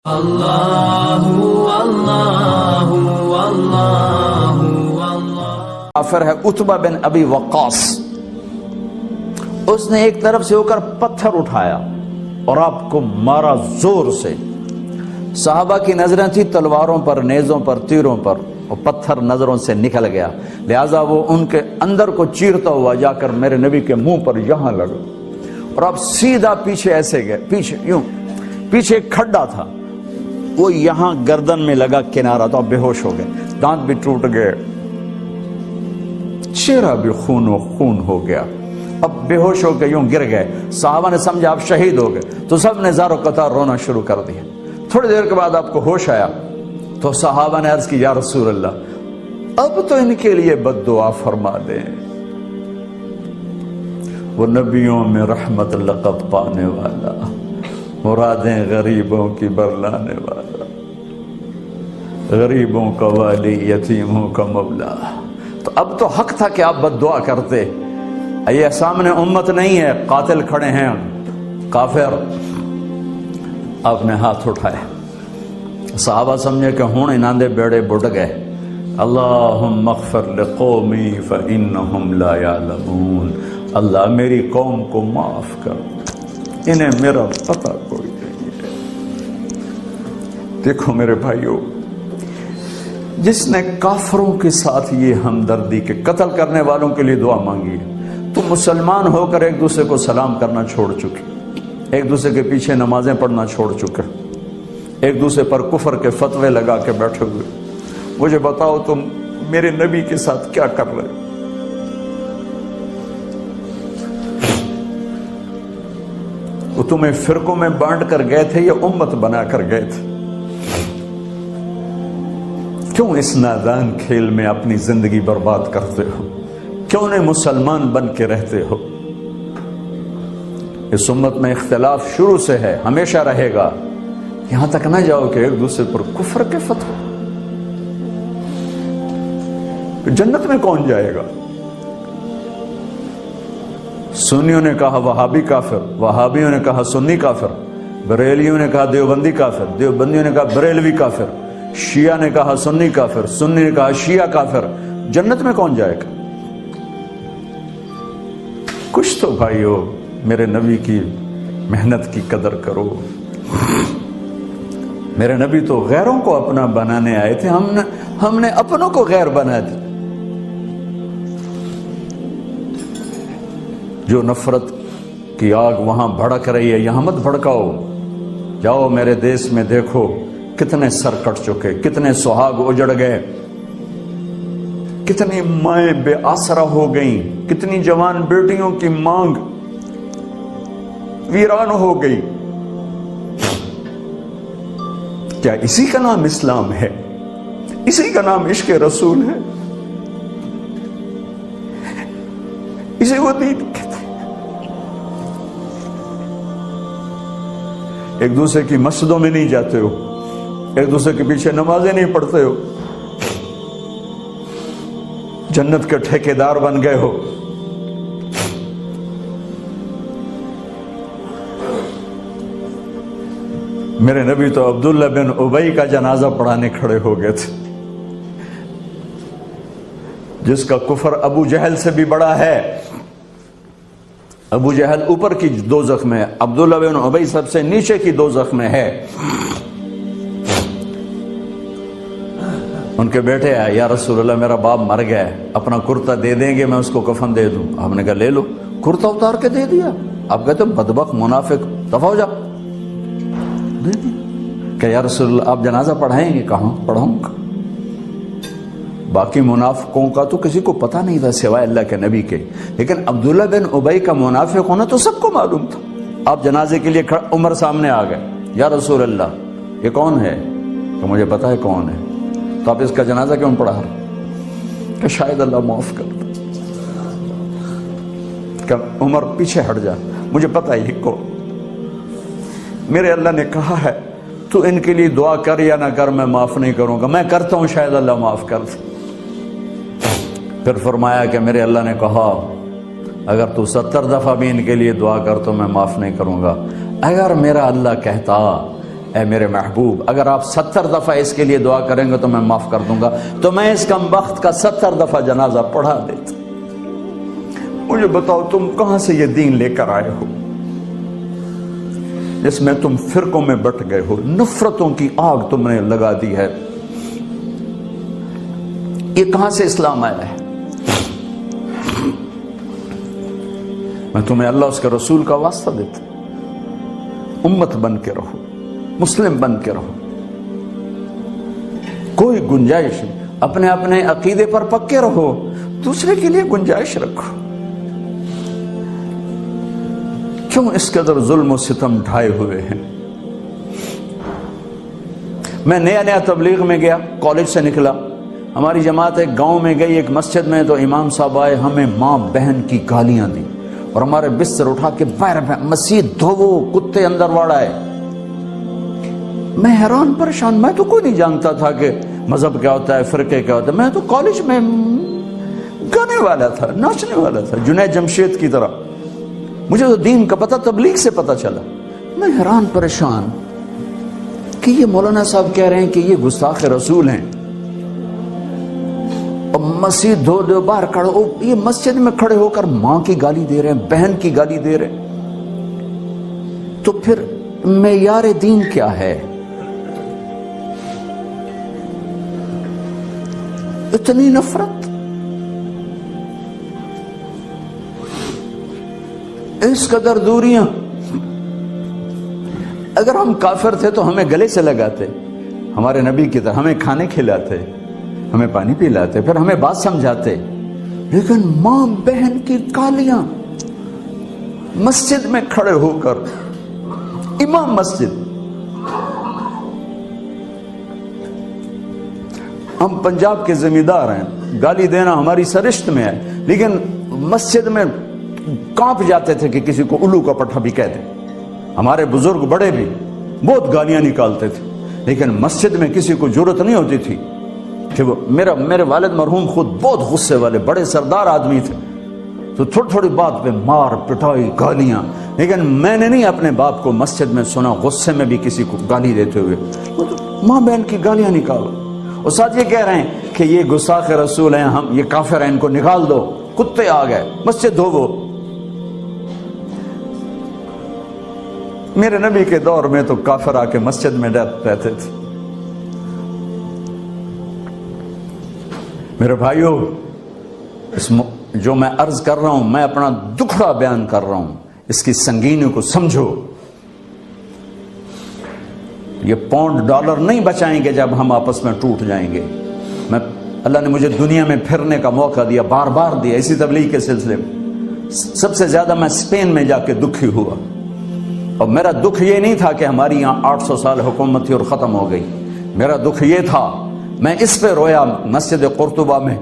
اللہ اللہ اللہ اللہ۔ کافر ہے عتبہ بن ابی وقاص، اس نے ایک طرف سے ہو کر پتھر اٹھایا اور آپ کو مارا زور سے۔ صحابہ کی نظریں تھی تلواروں پر، نیزوں پر، تیروں پر، اور پتھر نظروں سے نکل گیا، لہذا وہ ان کے اندر کو چیرتا ہوا جا کر میرے نبی کے منہ پر یہاں لگا، اور آپ سیدھا پیچھے ایسے گئے، پیچھے یوں، پیچھے ایک کھڈا تھا، وہ یہاں گردن میں لگا کنارہ، تو آپ بے ہوش ہو گئے، دانت بھی ٹوٹ گئے، چہرہ بھی خون و خون ہو گیا، اب بے ہوش ہو کے یوں گر گئے۔ صحابہ نے سمجھا آپ شہید ہو گئے، تو سب نے زار و قطار رونا شروع کر دیا۔ تھوڑی دیر کے بعد آپ کو ہوش آیا تو صحابہ نے عرض کی یا رسول اللہ اب تو ان کے لیے بد دعا فرما دیں، وہ نبیوں میں رحمت لقب پانے والا، مرادیں غریبوں کی برلانے والا، غریبوں کا والی، یتیموں کا مولا۔ تو اب تو حق تھا کہ آپ بد دعا کرتے۔ یہ سامنے امت نہیں ہے، قاتل کھڑے ہیں، کافر۔ آپ نے ہاتھ اٹھائے، صحابہ سمجھے کہ ہوں انہاں دے بیڑے بڑھ گئے۔ اللہم اغفر لقومی فإنہم لا یعلمون، اللہ میری قوم کو معاف کر، انہیں میرا پتہ کوئی نہیں ہے۔ دیکھو میرے بھائیو، جس نے کافروں کے ساتھ یہ ہمدردی کے قتل کرنے والوں کے لیے دعا مانگی ہے، تو مسلمان ہو کر ایک دوسرے کو سلام کرنا چھوڑ چکے، ایک دوسرے کے پیچھے نمازیں پڑھنا چھوڑ چکے، ایک دوسرے پر کفر کے فتوے لگا کے بیٹھے ہوئے۔ مجھے بتاؤ تم میرے نبی کے ساتھ کیا کر رہے؟ وہ تمہیں فرقوں میں بانٹ کر گئے تھے یا امت بنا کر گئے تھے؟ کیوں اس نادان کھیل میں اپنی زندگی برباد کرتے ہو؟ کیوں نہیں مسلمان بن کے رہتے ہو؟ اس امت میں اختلاف شروع سے ہے، ہمیشہ رہے گا، یہاں تک نہ جاؤ کہ ایک دوسرے پر کفر کے فتوے۔ جنت میں کون جائے گا؟ سنیوں نے کہا وہابی کافر، وہابیوں نے کہا سنی کافر، بریلیوں نے کہا دیوبندی کافر، دیوبندیوں نے کہا بریلوی کافر، شیعہ نے کہا سنی کافر، سنی نے کہا شیعہ کافر۔ جنت میں کون جائے گا؟ کچھ تو بھائیو میرے نبی کی محنت کی قدر کرو۔ میرے نبی تو غیروں کو اپنا بنانے آئے تھے، ہم نے اپنوں کو غیر بنا دی۔ جو نفرت کی آگ وہاں بھڑک رہی ہے، یہاں مت بھڑکاؤ۔ جاؤ میرے دیس میں دیکھو کتنے سر کٹ چکے، کتنے سہاگ اجڑ گئے، کتنی مائیں بے آسرا ہو گئیں، کتنی جوان بیٹیوں کی مانگ ویران ہو گئی۔ کیا اسی کا نام اسلام ہے؟ اسی کا نام عشق رسول ہے؟ اسے وہ دین کہتے ہیں؟ ایک دوسرے کی مسجدوں میں نہیں جاتے ہو، ایک دوسرے کے پیچھے نمازیں نہیں پڑھتے ہو، جنت کے ٹھیکیدار بن گئے ہو۔ میرے نبی تو عبداللہ بن ابی کا جنازہ پڑھانے کھڑے ہو گئے تھے، جس کا کفر ابو جہل سے بھی بڑا ہے۔ ابو جہل اوپر کی دوزخ میں، عبداللہ بن ابی سب سے نیچے کی دوزخ میں ہے۔ ان کے بیٹے آئے، یا رسول اللہ میرا باپ مر گیا ہے، اپنا کرتا دے دیں گے، میں اس کو کفن دے دوں۔ آپ نے کہا لے لو، کرتا اتار کے دے دیا۔ آپ کہتے بدبخت منافق، دفع ہو جا۔ کہ یا رسول اللہ آپ جنازہ پڑھائیں گے؟ کہاں پڑھاؤں گا؟ باقی منافقوں کا تو کسی کو پتہ نہیں تھا سوائے اللہ کے نبی کے، لیکن عبداللہ بن ابی کا منافق ہونا تو سب کو معلوم تھا۔ آپ جنازے کے لیے عمر سامنے آ گئے، یا رسول اللہ یہ کون ہے؟ کہ مجھے پتا ہے کون ہے، تو آپ اس کا جنازہ کیوں پڑھا رہے؟ کہ شاید اللہ معاف کر دے۔ کہ عمر پیچھے ہٹ جا، مجھے پتا ہے یہ کون، میرے اللہ نے کہا ہے تو ان کے لیے دعا کر یا نہ کر، میں معاف نہیں کروں گا، میں کرتا ہوں شاید اللہ معاف کر دے۔ پھر فرمایا کہ میرے اللہ نے کہا اگر تو 70 دفعہ بھی ان کے لیے دعا کر تو میں معاف نہیں کروں گا۔ اگر میرا اللہ کہتا اے میرے محبوب اگر آپ 70 دفعہ اس کے لیے دعا کریں گے تو میں معاف کر دوں گا. تو میں اس کم بخت کا 70 دفعہ جنازہ پڑھا دیتا. مجھے بتاؤ تم کہاں سے یہ دین لے کر آئے ہو جس میں تم فرقوں میں بٹ گئے ہو, نفرتوں کی آگ تم نے لگا دی ہے. یہ کہاں سے اسلام آیا ہے؟ میں تمہیں اللہ اس کے رسول کا واسطہ دیتا. امت بن کے رہو, مسلم بن کے رہو, کوئی گنجائش نہیں. اپنے اپنے عقیدے پر پکے رہو, دوسرے کے لیے گنجائش رکھو. کیوں اس قدر ظلم و ستم ڈھائے ہوئے ہیں؟ میں نیا تبلیغ میں گیا, کالج سے نکلا, ہماری جماعت ایک گاؤں میں گئی, ایک مسجد میں, تو امام صاحب آئے, ہمیں ماں بہن کی گالیاں دی اور ہمارے بستر اٹھا کے باہر مسجد دھوو, کتے اندر واڑائے. میں حیران پریشان, میں تو کوئی نہیں جانتا تھا کہ مذہب کیا ہوتا ہے, فرقے کیا ہوتا ہے. میں تو کالج میں گانے والا تھا, ناچنے والا تھا, جنید جمشید کی طرح. مجھے تو دین کا پتہ تبلیغ سے پتہ چلا. میں حیران پریشان کہ یہ مولانا صاحب کہہ رہے ہیں کہ یہ گستاخ رسول ہیں, اور مسجد دھو دو باہر کھڑے ہو, یہ مسجد میں کھڑے ہو کر ماں کی گالی دے رہے ہیں, بہن کی گالی دے رہے ہیں. تو پھر معیار دین کیا ہے؟ اتنی نفرت, اس قدر دوریاں. اگر ہم کافر تھے تو ہمیں گلے سے لگاتے, ہمارے نبی کی طرح ہمیں کھانے کھلاتے, ہمیں پانی پلاتے, پھر ہمیں بات سمجھاتے. لیکن ماں بہن کی گالیاں, مسجد میں کھڑے ہو کر, امام مسجد. ہم پنجاب کے زمیندار ہیں, گالی دینا ہماری سرشت میں ہے, لیکن مسجد میں کانپ جاتے تھے کہ کسی کو الو کا پٹھا بھی کہہ دیں. ہمارے بزرگ بڑے بھی بہت گالیاں نکالتے تھے, لیکن مسجد میں کسی کو جرت نہیں ہوتی تھی کہ وہ میرے والد مرحوم خود بہت غصے والے بڑے سردار آدمی تھے, تو تھوڑی تھوڑی بات پہ مار پٹائی گالیاں. لیکن میں نے نہیں اپنے باپ کو مسجد میں سنا غصے میں بھی کسی کو گالی دیتے ہوئے. ماں بہن کی گالیاں نکالو, اور ساتھ یہ کہہ رہے ہیں کہ یہ گستاخ رسول ہیں, ہم یہ کافر ہیں, ان کو نکال دو, کتے آ گئے, مسجد دھوو. میرے نبی کے دور میں تو کافر آ کے مسجد میں رہتے تھے. میرے بھائیو, جو میں عرض کر رہا ہوں, میں اپنا دکھڑا بیان کر رہا ہوں, اس کی سنگینی کو سمجھو. یہ پاؤنڈ ڈالر نہیں بچائیں گے جب ہم آپس میں ٹوٹ جائیں گے. اللہ نے مجھے دنیا میں پھرنے کا موقع دیا, بار بار دیا, اسی تبلیغ کے سلسلے میں. سب سے زیادہ میں اسپین میں جا کے دکھی ہوا, اور میرا دکھ یہ نہیں تھا کہ ہماری یہاں 800 سال حکومت تھی اور ختم ہو گئی. میرا دکھ یہ تھا, میں اس پہ رویا مسجد قرطبہ میں,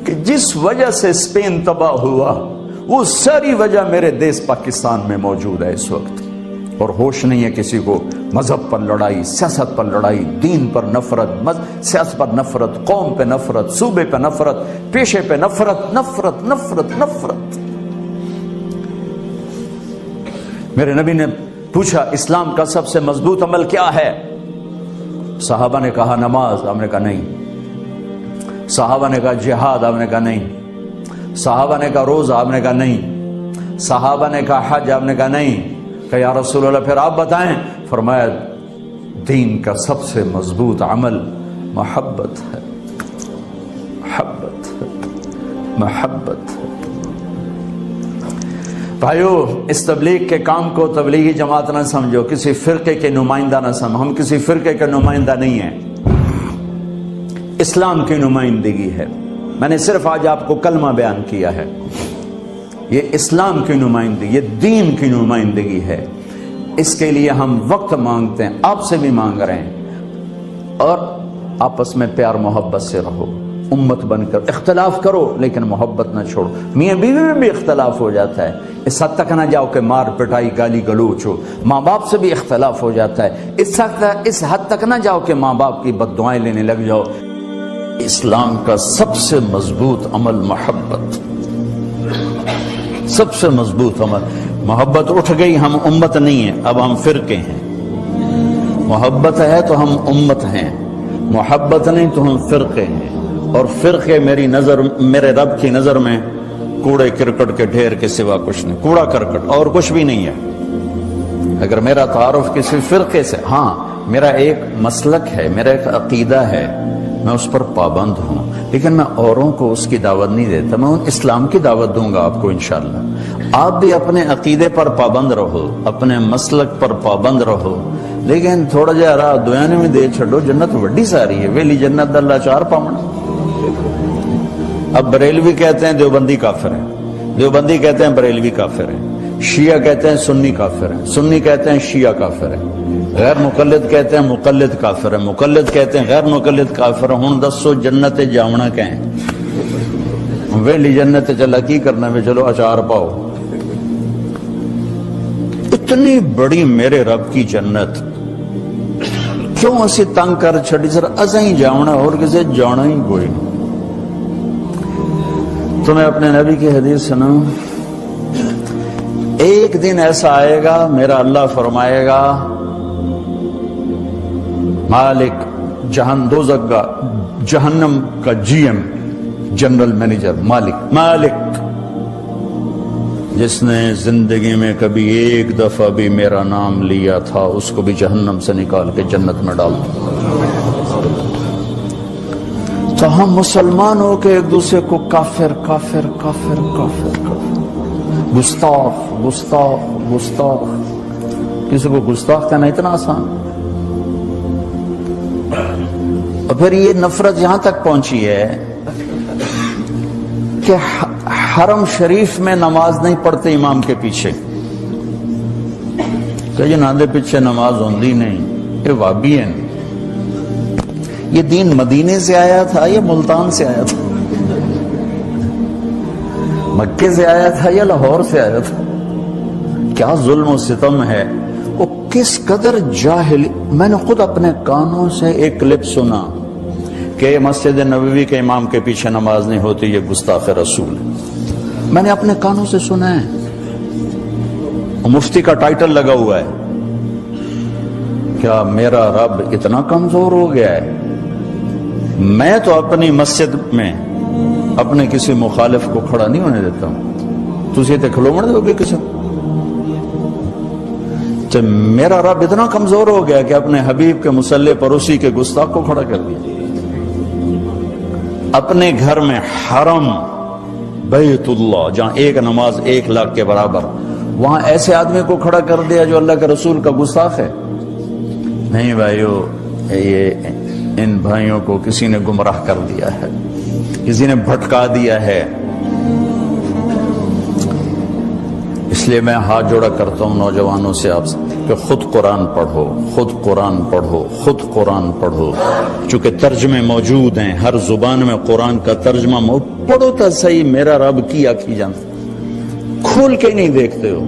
کہ جس وجہ سے اسپین تباہ ہوا وہ ساری وجہ میرے دیس پاکستان میں موجود ہے اس وقت. اور ہوش نہیں ہے کسی کو. مذہب پر لڑائی, سیاست پر لڑائی, دین پر نفرت, سیاست پر نفرت, قوم پہ نفرت, صوبے پہ نفرت, پیشے پہ نفرت, نفرت نفرت نفرت. میرے نبی نے پوچھا اسلام کا سب سے مضبوط عمل کیا ہے؟ صحابہ نے کہا نماز, آپ نے کہا نہیں. صحابہ نے کہا جہاد, آپ نے کہا نہیں. صحابہ نے کہا روزہ, آپ نے کہا نہیں. صحابہ نے کہا حج, آپ نے کہا نہیں. کہ یا رسول اللہ پھر آپ بتائیں. فرمایا دین کا سب سے مضبوط عمل محبت ہے, محبت ہے, محبت ہے. بھائیو, اس تبلیغ کے کام کو تبلیغی جماعت نہ سمجھو, کسی فرقے کے نمائندہ نہ سمجھو. ہم کسی فرقے کے نمائندہ نہیں ہیں, اسلام کی نمائندگی ہے. میں نے صرف آج آپ کو کلمہ بیان کیا ہے. یہ اسلام کی نمائندگی, یہ دین کی نمائندگی ہے. اس کے لیے ہم وقت مانگتے ہیں, آپ سے بھی مانگ رہے ہیں. اور آپس میں پیار محبت سے رہو, امت بن کر. اختلاف کرو لیکن محبت نہ چھوڑو. میاں بیوی میں بھی اختلاف ہو جاتا ہے, اس حد تک نہ جاؤ کہ مار پٹائی گالی گلوچ ہو. ماں باپ سے بھی اختلاف ہو جاتا ہے, اس حد تک نہ جاؤ کہ ماں باپ کی بد دعائیں لینے لگ جاؤ. اسلام کا سب سے مضبوط عمل محبت, سب سے مضبوط عمل محبت اٹھ گئی، ہم امت نہیں ہیں، اب ہم فرقے ہیں۔ محبت ہے تو ہم امت ہیں، محبت نہیں تو ہم فرقے ہیں، اور فرقے میرے رب کی نظر میں کوڑے کرکٹ کے ڈھیر کے سوا کچھ نہیں، کوڑا کرکٹ اور کچھ بھی نہیں ہے۔ اگر میرا تعارف کسی فرقے سے، ہاں میرا ایک مسلک ہے، میرا ایک عقیدہ ہے، میں اس پر پابند ہوں، لیکن میں اوروں کو اس کی دعوت نہیں دیتا، میں ان اسلام کی دعوت دوں گا آپ کو انشاءاللہ۔ آپ بھی اپنے عقیدے پر پابند رہو، اپنے مسلک پر پابند رہو، لیکن تھوڑا جہا راہ دویانے میں دے چھڑو، جنت وڈی ساری ہے، ویلی جنت اللہ چار پاونا۔ اب بریلوی کہتے ہیں دیوبندی کافر ہیں، دیوبندی کہتے ہیں بریلوی کافر ہیں، شیعہ کہتے ہیں سنی کافر ہیں، سنی کہتے ہیں شیعہ کافر ہیں، غیر مقلد کہتے ہیں مقلد کافر ہیں، مقلد کہتے ہیں غیر مقلد کافر ہیں۔ ہن دسو جنت جاونا کہیں ویلی جنت چلا کی کرنا میں، چلو اچار پاؤ۔ اتنی بڑی میرے رب کی جنت کیوں اسی تنگ کر چھڑی؟ سر ازاں ہی جاونا، اور کسی جانا ہی کوئی نہیں۔ تو میں اپنے نبی کی حدیث سناؤں، ایک دن ایسا آئے گا میرا اللہ فرمائے گا مالک دوزخ کا، جہنم کا جی ایم، جنرل مینیجر، مالک جس نے زندگی میں کبھی ایک دفعہ بھی میرا نام لیا تھا اس کو بھی جہنم سے نکال کے جنت میں ڈال دوں۔ تو ہم مسلمان ہو کے ایک دوسرے کو کافر کافر کافر کافر کافر، گستاخ، کسی کو گستاخ کہنا اتنا آسان؟ اور پھر یہ نفرت یہاں تک پہنچی ہے کہ حرم شریف میں نماز نہیں پڑھتے امام کے پیچھے، کہ یہ ناندے پیچھے نماز ہوندی نہیں، یہ وابی ہیں۔ یہ دین مدینے سے آیا تھا یا ملتان سے آیا تھا؟ مکے سے آیا تھا یا لاہور سے آیا تھا؟ کیا ظلم و ستم ہے، وہ کس قدر جاہل۔ میں نے خود اپنے کانوں سے ایک کلپ سنا کہ مسجد نبوی کے امام کے پیچھے نماز نہیں ہوتی، یہ گستاخ رسول ہے۔ میں نے اپنے کانوں سے سنا ہے، مفتی کا ٹائٹل لگا ہوا ہے۔ کیا میرا رب اتنا کمزور ہو گیا ہے؟ میں تو اپنی مسجد میں اپنے کسی مخالف کو کھڑا نہیں ہونے دیتا ہوں، تسی تے کھلومڑ دو گے کسی؟ تو میرا رب اتنا کمزور ہو گیا کہ اپنے حبیب کے مصلی پر اسی کے گستاخ کو کھڑا کر دیا۔ اپنے گھر میں حرم بیت اللہ جہاں ایک نماز 1,00,000 کے برابر، وہاں ایسے آدمی کو کھڑا کر دیا جو اللہ کے رسول کا گستاخ ہے۔ نہیں بھائیو، یہ ان بھائیوں کو کسی نے گمراہ کر دیا ہے، کسی نے بھٹکا دیا ہے۔ اس لیے میں ہاتھ جوڑا کرتا ہوں نوجوانوں سے آپ سے کہ خود قرآن پڑھو، خود قرآن پڑھو، خود قرآن پڑھو، چونکہ ترجمے موجود ہیں، ہر زبان میں قرآن کا ترجمہ پڑھو تو صحیح۔ میرا رب کی آنکھی جانتا، کھول کے نہیں دیکھتے ہو۔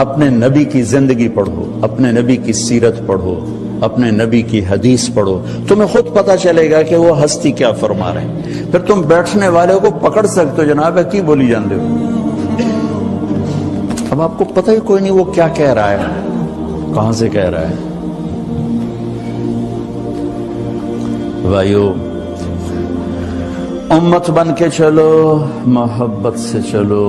اپنے نبی کی زندگی پڑھو، اپنے نبی کی سیرت پڑھو، اپنے نبی کی حدیث پڑھو، تمہیں خود پتا چلے گا کہ وہ ہستی کیا فرما رہے ہیں۔ پھر تم بیٹھنے والے کو پکڑ سکتے ہو، جناب کی بولی جان دے ہو، اب آپ کو پتہ ہی کوئی نہیں وہ کیا کہہ رہا ہے، کہاں سے کہہ رہا ہے۔ بھائیو، امت بن کے چلو، محبت سے چلو،